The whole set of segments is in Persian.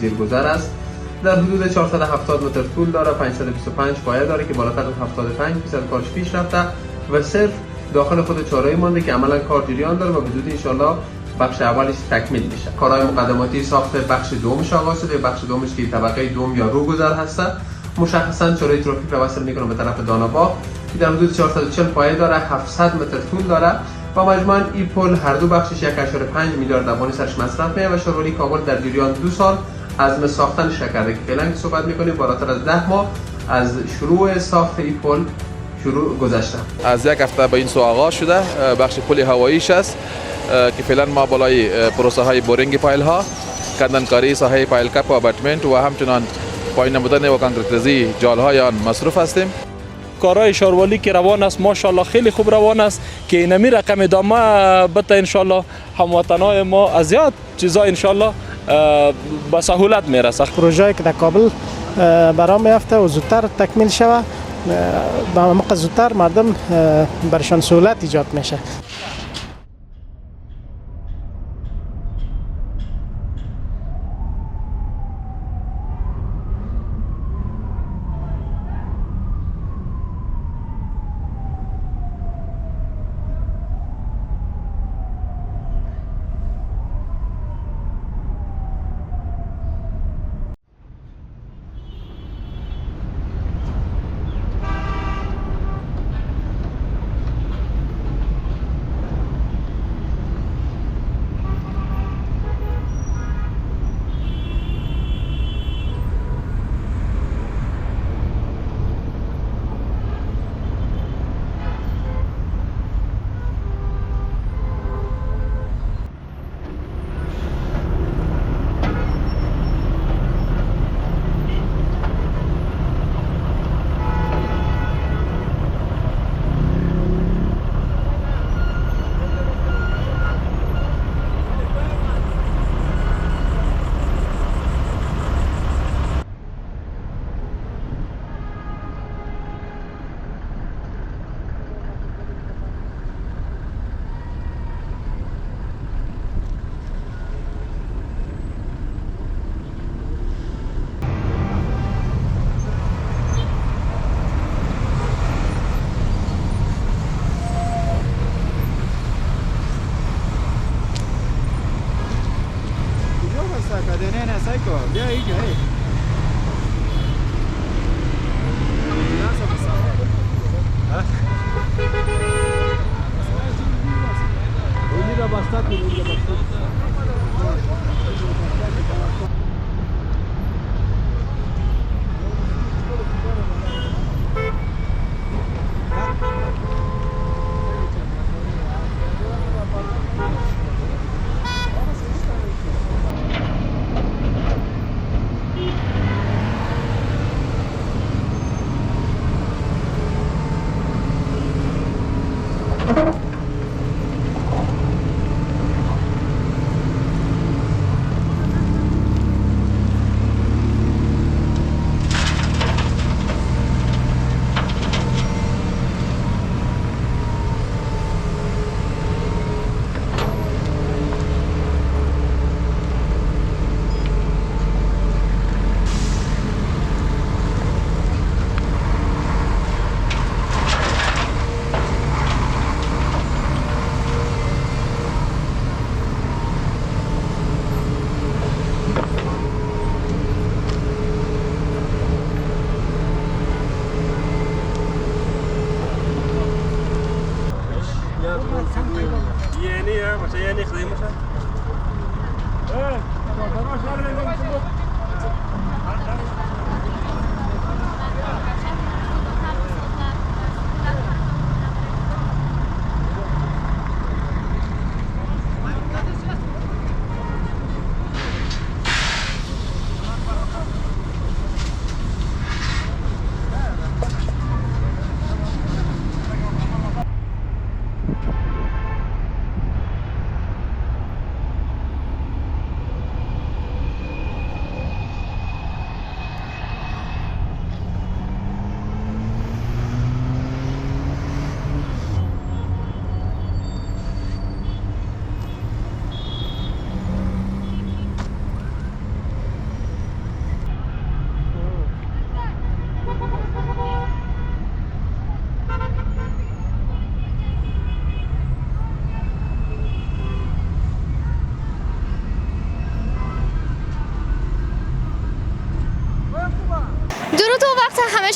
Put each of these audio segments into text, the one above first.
زیرگذر است. در حدود 470 متر طول داره، 525 پایه داره که بالاتر از 75% کارش پیش رفته و صرف داخل خود چهارراه مانده که عملا کار جریان داره و به زودی انشالله بخش اولش تکمیل میشه. کارهای مقدماتی ساخت بخش دومش آغاز شده. بخش دومش که طبقه دوم یا روگذر هست، مشخصا چهارراه ترافیک را وصل میکنه به طرف داناباغ که در حدود 440 پایه داره، 700 متر طول داره و مجموعاً این پل هر دو بخشش 1.5 میلیارد افغانی سرش مصرف میشه و شارولی کابل در جریان 2 سال عزم ساختنش کرده که فعلا که صحبت میکنیم بالاتر از 10 ماه از شروع ساخت این پل شروع گذشته. از یک هفته به این سو آغاز شده بخش پل هواییش است که فعلا ما بالای پروسه های بورینگ پایل ها، کندنکاری ساحه پایل کپ و اباتمنت و همچنان پایین نمودن و کانکریتیزی جال های آن مصروف هستیم. کارهای شاروالی که روان است ماشاءالله خیلی خوب روان است که اینمی رقم ادامه بده انشالله هموطنای ما از زیاد چیزا انشالله به سهولت میرسه. پروژه‌ای که در کابل برام میفته و زودتر تکمیل شود به موقع زودتر مردم برشان سهولت ایجاد میشه.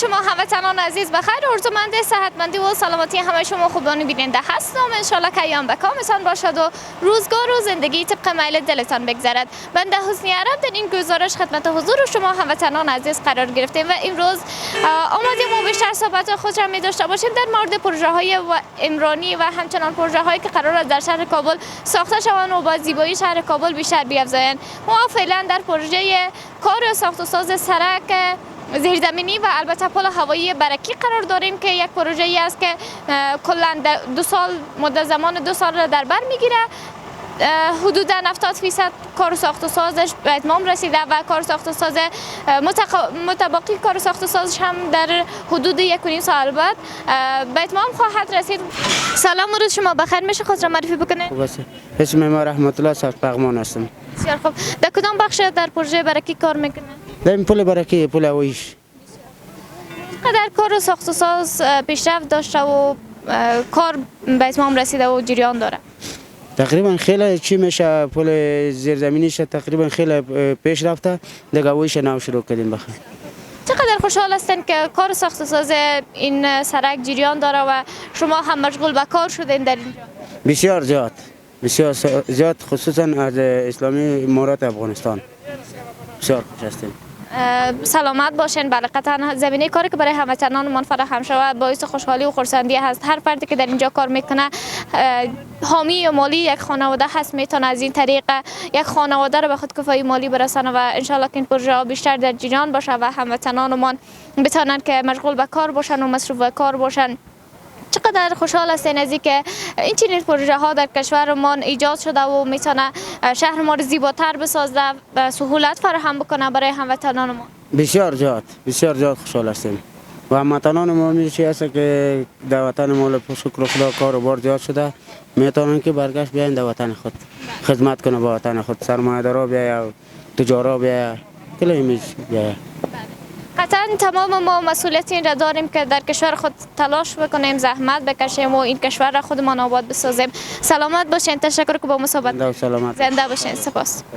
شما هموطنان عزیز بخیر. ارزومند صحتمندی و سلامتی همه شما خوبان بیننده هستم. انشالله که ایام بکامتان باشد و روزگار و زندگی طبق میل دلتان بگذرد. بنده حسنی عرب در این گزارش خدمت حضور شما هموطنان عزیز قرار گرفتیم و امروز آمادیم و بیشتر صحبت خود را می داشته باشیم در مورد پروژه های عمرانی و همچنان پروژه هایی که قرار است در شهر کابل ساخته شوند و با زیبایی شهر کابل بیشتر بیافزایند. ما فعلا در پروژه کار ساخت و ساز سرک زیرزمینی و البته پل هوایی برکی قرار داریم که یک پروژه ای است که کلا 2 سال مدت زمان 2 سال را در بر میگیره. حدودا 70% کار ساخت و سازش به اتمام رسیده و کار ساخت و ساز متبقی کار ساخت و سازش هم در حدود 1.5 سال بعد به اتمام خواهد رسید. سلام و روز شما بخیر. میشه خود را معرفی بکنید؟ خوب است. اسم ما رحمت الله سرپغمان هستم. بسیار خوب. در کدام بخش در پروژه برکی کار میکنه؟ در این پل برکی، پل هواییش. در کار ساخت و ساز پیشرفت داشته و کار به اتمام رسیده و جریان داره؟ تقریبا خیلی چی میشه، پل زیرزمینیش تقریبا خیلی پیش رفته. دیگه هواییش نو شروع کردیم بخیر. چقدر خوشحال هستین که کار ساخت و ساز این سرک جریان داره و شما هم مشغول به کار شدین در اینجا؟ بسیار زیاد، بسیار زیاد، خصوصا از اسلامی امارات افغانستان. بسیار خوش هستیم. سلامت باشین. بله قطعا زمینه کاری که برای هموطنانمان فراهم شود باعث خوشحالی و خرسندی هست. هر فردی که در اینجا کار میکنه حامی مالی یک خانواده هست، میتونه از این طریق یک خانواده رو به خودکفایی مالی برسانه و انشالله که این پروژه ها بیشتر در جریان باشه و هموطنانمان بتونن که مشغول به کار باشن و مصروف به کار باشن. چقدر خوشحال هستین از اینکه این چنین پروژه ها در کشورمان ایجاد شده و میتونه شهر ما رو زیباتر بسازه و سهولت فراهم بکنه برای هموطنان ما؟ بسیار زیاد خوشحال هستیم و هموطنان ما میشه است که در وطن ما به شکر خدا کار و بار زیاد شده، میتونن که برگشت بیاین در وطن خود خدمت کنه، با وطن خود سرمایه‌دارا بیاین، تجارا بیاین، کلی میشه بیاین. قطعا تمام ما مسئولیت این را داریم که در کشور خود تلاش بکنیم، زحمت بکشیم و این کشور را خودمان آباد بسازیم. سلامت باشین. تشکر که با ما صحبت. سلامت. زنده باشین. سپاس.